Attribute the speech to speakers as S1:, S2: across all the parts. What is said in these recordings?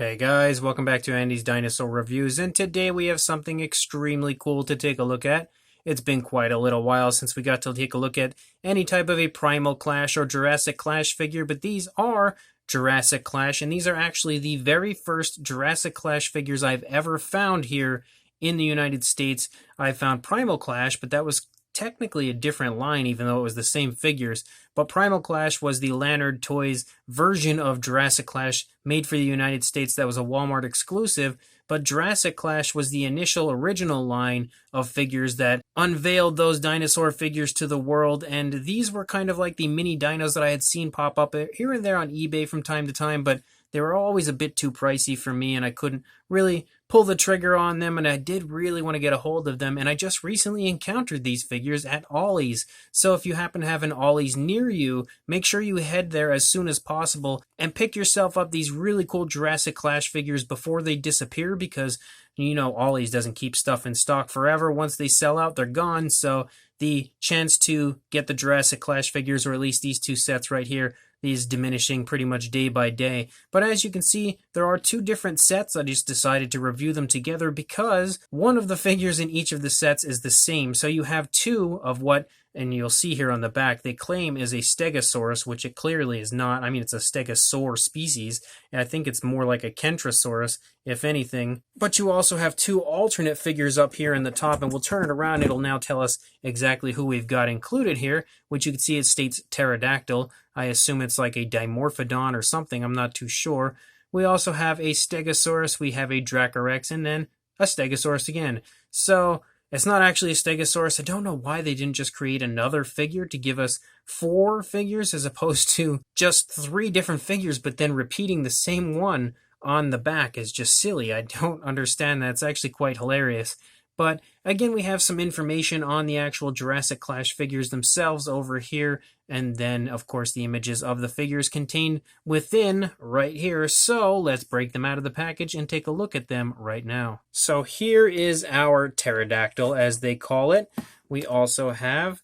S1: Hey guys, welcome back to Andy's Dinosaur Reviews, and today we have something extremely cool to take a look at. It's been quite a little while since we got to take a look at any type of a Primal Clash or Jurassic Clash figure, but these are Jurassic Clash, and these are actually the very first Jurassic Clash figures I've ever found here in the United States. I found Primal Clash, but that was technically a different line, even though it was the same figures. But Primal Clash was the Lanard Toys version of Jurassic Clash made for the United States that was a Walmart exclusive. But Jurassic Clash was the initial original line of figures that unveiled those dinosaur figures to the world. And these were kind of like the mini dinos that I had seen pop up here and there on eBay from time to time, but they were always a bit too pricey for me, and I couldn't really pull the trigger on them, and I did really want to get a hold of them, and I just recently encountered these figures at Ollie's. So if you happen to have an Ollie's near you, make sure you head there as soon as possible and pick yourself up these really cool Jurassic Clash figures before they disappear, because you know Ollie's doesn't keep stuff in stock forever. Once they sell out, they're gone. So the chance to get the Jurassic Clash figures, or at least these two sets right here, these diminishing pretty much day by day. But as you can see, there are two different sets. I just decided to review them together because one of the figures in each of the sets is the same. So you have two of what, and you'll see here on the back, they claim is a Stegosaurus, which it clearly is not. I mean, it's a Stegosaur species, and I think it's more like a Kentrosaurus, if anything. But you also have two alternate figures up here in the top, and we'll turn it around. It'll now tell us exactly who we've got included here, which you can see it states Pterodactyl. I assume it's like a Dimorphodon or something, I'm not too sure. We also have a Stegosaurus, we have a DRACREX, and then a Stegosaurus again. So it's not actually a Stegosaurus. I don't know why they didn't just create another figure to give us 4 figures as opposed to just 3 different figures, but then repeating the same one on the back is just silly. I don't understand that. It's actually quite hilarious. But again, we have some information on the actual Jurassic Clash figures themselves over here, and then, of course, the images of the figures contained within right here. So let's break them out of the package and take a look at them right now. So here is our Pterodactyl, as they call it. We also have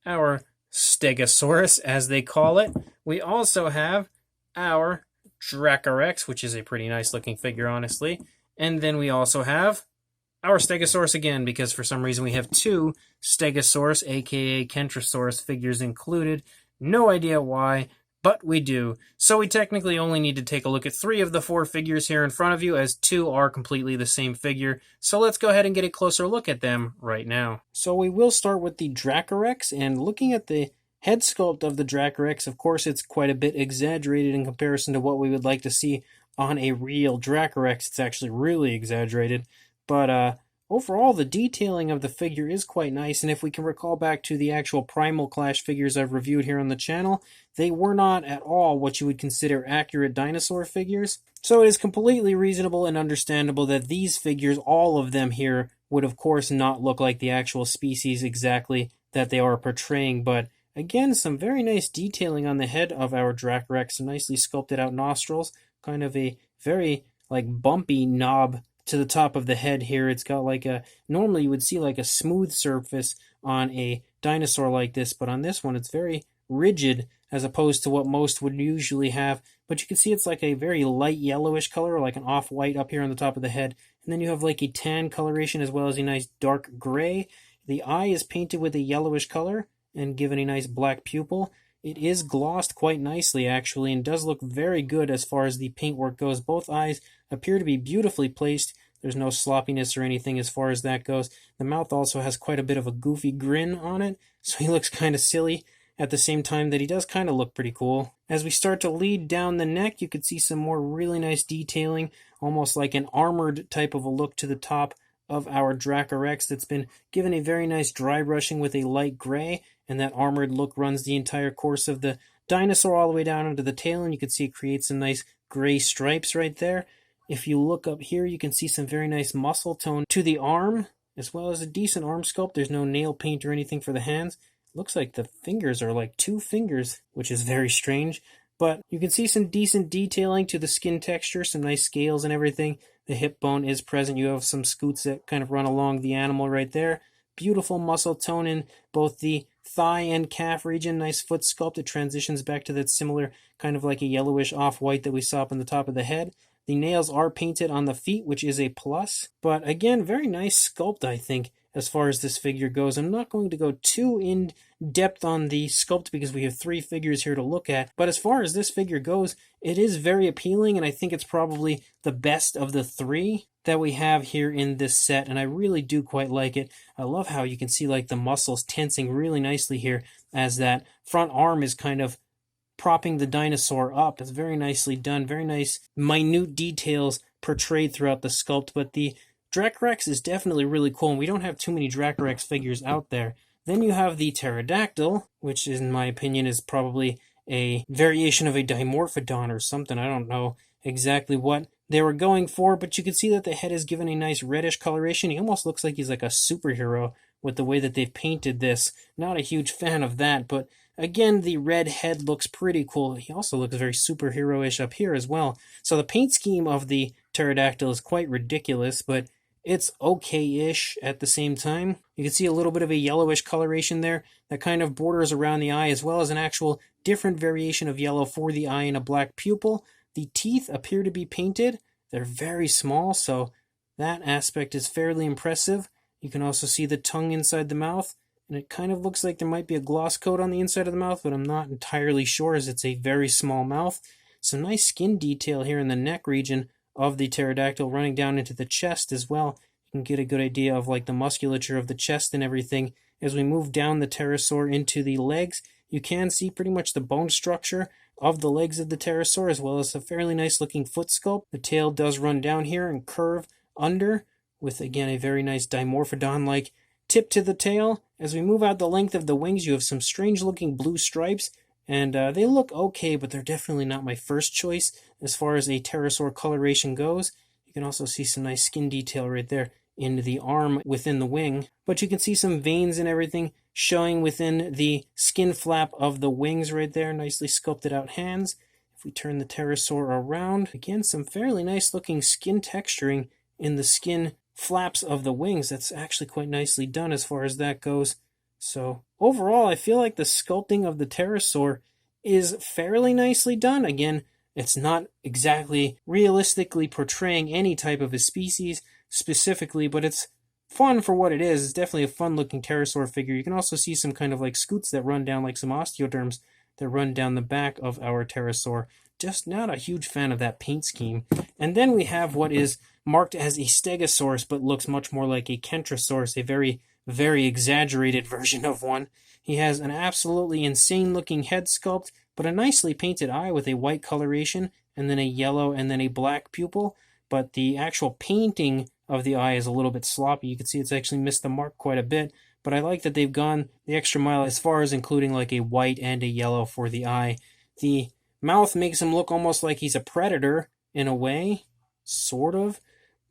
S1: our Stegosaurus, as they call it. We also have our DRACREX, which is a pretty nice looking figure, honestly. And then we also have our Stegosaurus again, because for some reason we have 2 Stegosaurus, aka Kentrosaurus figures included. No idea why, but we do. So we technically only need to take a look at 3 of the 4 figures here in front of you, as 2 are completely the same figure. So let's go ahead and get a closer look at them right now. So we will start with the DRACREX, and looking at the head sculpt of the DRACREX, of course it's quite a bit exaggerated in comparison to what we would like to see on a real DRACREX. It's actually really exaggerated. But overall, the detailing of the figure is quite nice, and if we can recall back to the actual Primal Clash figures I've reviewed here on the channel, they were not at all what you would consider accurate dinosaur figures. So it is completely reasonable and understandable that these figures, all of them here, would of course not look like the actual species exactly that they are portraying. But again, some very nice detailing on the head of our DRACREX, some nicely sculpted out nostrils, kind of a very bumpy knob to the top of the head here. It's got normally you would see like a smooth surface on a dinosaur like this, but on this one it's very rigid as opposed to what most would usually have. But you can see it's like a very light yellowish color, like an off-white up here on the top of the head, and then you have like a tan coloration as well as a nice dark gray. The eye is painted with a yellowish color and given a nice black pupil. It is glossed quite nicely, actually, and does look very good as far as the paintwork goes. Both eyes appear to be beautifully placed. There's no sloppiness or anything as far as that goes. The mouth also has quite a bit of a goofy grin on it, so he looks kind of silly at the same time that he does kind of look pretty cool. As we start to lead down the neck, you can see some more really nice detailing, almost like an armored type of a look to the top of our DRACREX that's been given a very nice dry brushing with a light gray, and that armored look runs the entire course of the dinosaur all the way down into the tail, and you can see it creates some nice gray stripes right there. If you look up here, you can see some very nice muscle tone to the arm, as well as a decent arm sculpt. There's no nail paint or anything for the hands. It looks like the fingers are like 2 fingers, which is very strange. But you can see some decent detailing to the skin texture, some nice scales and everything. The hip bone is present. You have some scoots that kind of run along the animal right there. Beautiful muscle tone in both the thigh and calf region. Nice foot sculpt. It transitions back to that similar kind of like a yellowish off-white that we saw up on the top of the head. The nails are painted on the feet, which is a plus. But again, very nice sculpt, I think, as far as this figure goes. I'm not going to go too in depth on the sculpt because we have 3 figures here to look at. But as far as this figure goes, it is very appealing, and I think it's probably the best of the 3 that we have here in this set, and I really do quite like it. I love how you can see like the muscles tensing really nicely here as that front arm is kind of propping the dinosaur up. It's very nicely done, very nice minute details portrayed throughout the sculpt, but the DRACREX is definitely really cool, and we don't have too many DRACREX figures out there. Then you have the Pterodactyl, which in my opinion is probably a variation of a Dimorphodon or something. I don't know exactly what they were going for, but you can see that the head is given a nice reddish coloration. He almost looks like he's like a superhero with the way that they've painted this. Not a huge fan of that, but again, the red head looks pretty cool. He also looks very superhero-ish up here as well. So the paint scheme of the Pterodactyl is quite ridiculous, but it's okay-ish at the same time. You can see a little bit of a yellowish coloration there that kind of borders around the eye, as well as an actual different variation of yellow for the eye and a black pupil. The teeth appear to be painted. They're very small, so that aspect is fairly impressive. You can also see the tongue inside the mouth, and it kind of looks like there might be a gloss coat on the inside of the mouth, but I'm not entirely sure as it's a very small mouth. Some nice skin detail here in the neck region of the Pterodactyl running down into the chest as well. You can get a good idea of like the musculature of the chest and everything. As we move down the pterosaur into the legs, you can see pretty much the bone structure of the legs of the pterosaur, as well as a fairly nice looking foot sculpt. The tail does run down here and curve under, with again a very nice Dimorphodon-like tip to the tail. As we move out the length of the wings, you have some strange looking blue stripes, and they look okay, but they're definitely not my first choice as far as a pterosaur coloration goes. You can also see some nice skin detail right there in the arm within the wing, but you can see some veins and everything showing within the skin flap of the wings right there. Nicely sculpted out hands. If we turn the pterosaur around, again, some fairly nice looking skin texturing in the skin flaps of the wings. That's actually quite nicely done as far as that goes. So overall, I feel like the sculpting of the pterosaur is fairly nicely done. Again, it's not exactly realistically portraying any type of a species specifically, but it's fun for what it is. It's definitely a fun looking pterosaur figure. You can also see some kind of like scoots that run down, like some osteoderms that run down the back of our pterosaur. Just not a huge fan of that paint scheme. And then we have what is marked as a Stegosaurus, but looks much more like a Kentrosaurus, a very, very exaggerated version of one. He has an absolutely insane looking head sculpt, but a nicely painted eye with a white coloration, and then a yellow and then a black pupil. But the actual painting of the eye is a little bit sloppy. You can see it's actually missed the mark quite a bit, but I like that they've gone the extra mile as far as including like a white and a yellow for the eye. The mouth makes him look almost like he's a predator in a way, sort of,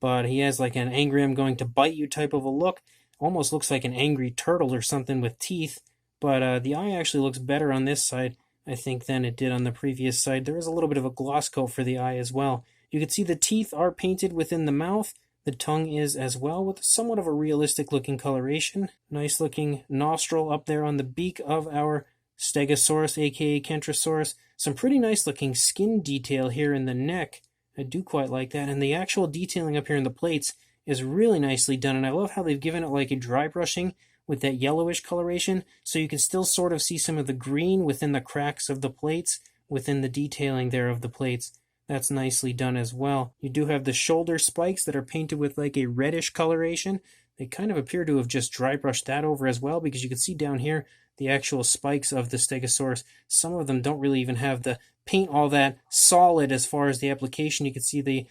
S1: but he has like an angry I'm going to bite you type of a look. Almost looks like an angry turtle or something with teeth, but the eye actually looks better on this side, I think, than it did on the previous side. There is a little bit of a gloss coat for the eye as well. You can see the teeth are painted within the mouth. The tongue is as well, with somewhat of a realistic looking coloration. Nice looking nostril up there on the beak of our Stegosaurus, aka Kentrosaurus. Some pretty nice looking skin detail here in the neck. I do quite like that. And the actual detailing up here in the plates is really nicely done. And I love how they've given it like a dry brushing with that yellowish coloration, so you can still sort of see some of the green within the cracks of the plates, within the detailing there of the plates. That's nicely done as well. You do have the shoulder spikes that are painted with like a reddish coloration. They kind of appear to have just dry brushed that over as well, because you can see down here the actual spikes of the Stegosaurus. Some of them don't really even have the paint all that solid as far as the application. You can see the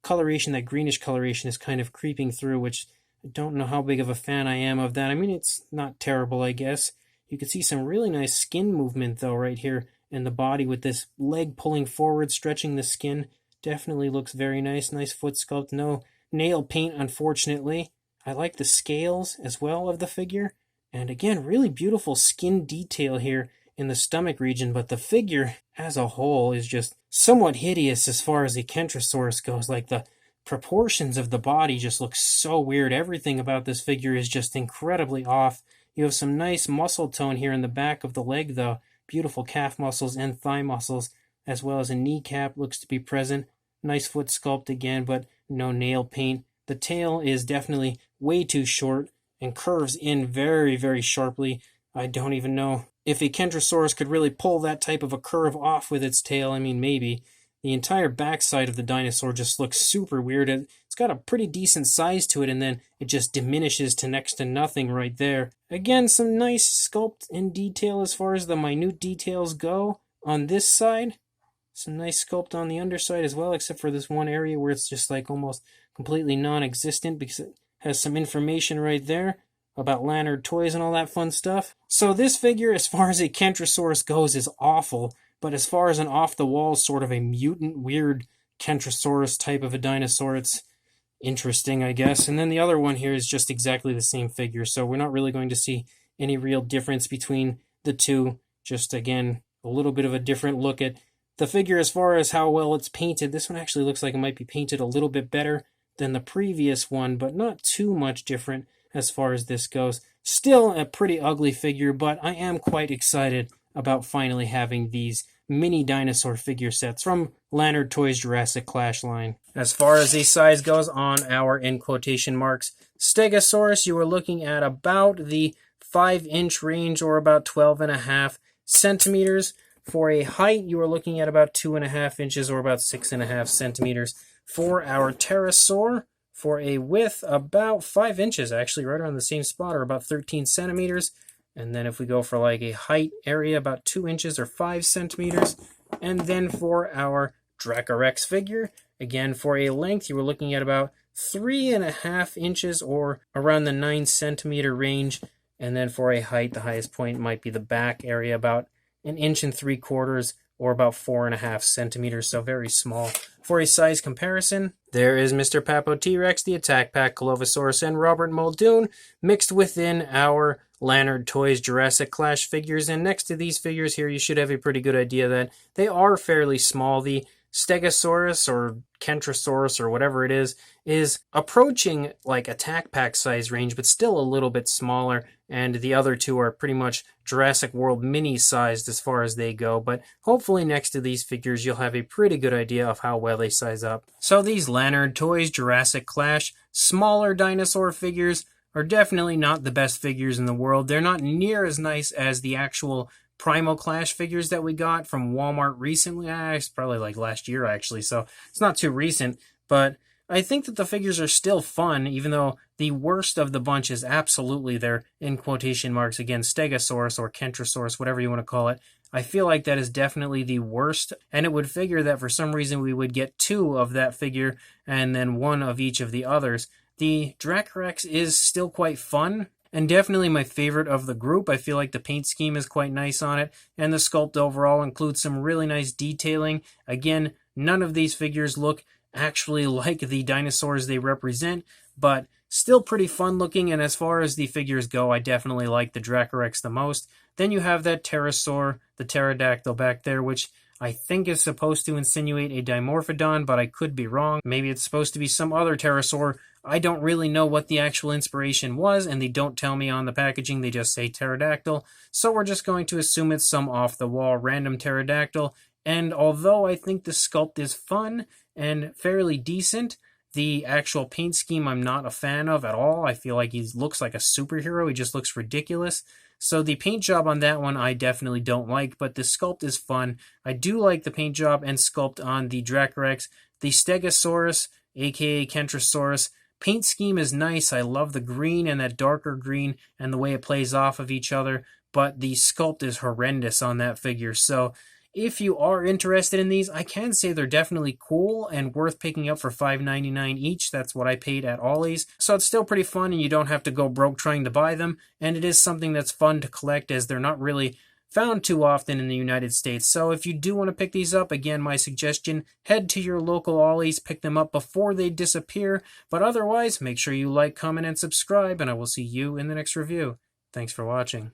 S1: coloration, that greenish coloration, is kind of creeping through, which I don't know how big of a fan I am of that. I mean, it's not terrible, I guess. You can see some really nice skin movement though right here in the body with this leg pulling forward, stretching the skin. Definitely looks very nice. Nice foot sculpt. No nail paint, unfortunately. I like the scales as well of the figure. And again, really beautiful skin detail here in the stomach region, but the figure as a whole is just somewhat hideous as far as the Kentrosaurus goes. Like, the proportions of the body just look so weird. Everything about this figure is just incredibly off. You have some nice muscle tone here in the back of the leg though. Beautiful calf muscles and thigh muscles, as well as a kneecap looks to be present. Nice foot sculpt again, but no nail paint. The tail is definitely way too short and curves in very, very sharply. I don't even know if a Kentrosaurus could really pull that type of a curve off with its tail. I mean, maybe. The entire backside of the dinosaur just looks super weird. It's got a pretty decent size to it, and then it just diminishes to next to nothing right there. Again, some nice sculpt and detail as far as the minute details go on this side. Some nice sculpt on the underside as well, except for this one area where it's just like almost completely non-existent because it has some information right there about Lanard Toys and all that fun stuff. So this figure, as far as a Kentrosaurus goes, is awful. But as far as an off-the-wall sort of a mutant, weird Kentrosaurus type of a dinosaur, it's interesting, I guess. And then the other one here is just exactly the same figure, so we're not really going to see any real difference between the two. Just, again, a little bit of a different look at the figure as far as how well it's painted. This one actually looks like it might be painted a little bit better than the previous one, but not too much different as far as this goes. Still a pretty ugly figure, but I am quite excited about finally having these mini dinosaur figure sets from Lanard Toys Jurassic Clash line. As far as the size goes on our, in quotation marks, Stegosaurus, you are looking at about the 5-inch range, or about 12.5 centimeters. For a height, you are looking at about 2.5 inches, or about 6.5 centimeters. For our Pterosaur, for a width, about 5 inches, actually right around the same spot, or about 13 centimeters. And then if we go for like a height area, about 2 inches or 5 centimeters. And then for our DRACREX figure, again, for a length, you were looking at about 3.5 inches or around the 9 centimeter range. And then for a height, the highest point might be the back area, about 1.75 inches or about 4.5 centimeters, so very small. For a size comparison, there is Mr. Papo T-Rex, the Attack Pack Colovosaurus, and Robert Muldoon mixed within our Lanard Toys Jurassic Clash figures. And next to these figures here, you should have a pretty good idea that they are fairly small. The Stegosaurus or Kentrosaurus or whatever it is approaching like Attack Pack size range, but still a little bit smaller. And the other two are pretty much Jurassic World mini sized as far as they go. But hopefully next to these figures, you'll have a pretty good idea of how well they size up. So these Lanard Toys Jurassic Clash smaller dinosaur figures are definitely not the best figures in the world. They're not near as nice as the actual Primal Clash figures that we got from Walmart recently. It's probably like last year, actually, so it's not too recent. But I think that the figures are still fun, even though the worst of the bunch is absolutely their, in quotation marks, again, Stegosaurus or Kentrosaurus, whatever you want to call it. I feel like that is definitely the worst, and it would figure that for some reason we would get 2 of that figure and then 1 of each of the others. The DRACREX is still quite fun, and definitely my favorite of the group. I feel like the paint scheme is quite nice on it, and the sculpt overall includes some really nice detailing. Again, none of these figures look actually like the dinosaurs they represent, but still pretty fun looking. And as far as the figures go, I definitely like the DRACREX the most. Then you have that Pterosaur, the Pterodactyl back there, which I think is supposed to insinuate a Dimorphodon, but I could be wrong. Maybe it's supposed to be some other pterosaur. I don't really know what the actual inspiration was, and they don't tell me on the packaging. They just say pterodactyl. So we're just going to assume it's some off-the-wall random pterodactyl. And although I think the sculpt is fun and fairly decent, the actual paint scheme I'm not a fan of at all. I feel like he looks like a superhero. He just looks ridiculous. So the paint job on that one I definitely don't like, but the sculpt is fun. I do like the paint job and sculpt on the DRACREX. The Stegosaurus, aka Kentrosaurus, paint scheme is nice. I love the green and that darker green and the way it plays off of each other, but the sculpt is horrendous on that figure. So if you are interested in these, I can say they're definitely cool and worth picking up for $5.99 each. That's what I paid at Ollie's. So it's still pretty fun, and you don't have to go broke trying to buy them. And it is something that's fun to collect, as they're not really found too often in the United States. So if you do want to pick these up, again, my suggestion, head to your local Ollie's, pick them up before they disappear. But otherwise, make sure you like, comment, and subscribe, and I will see you in the next review. Thanks for watching.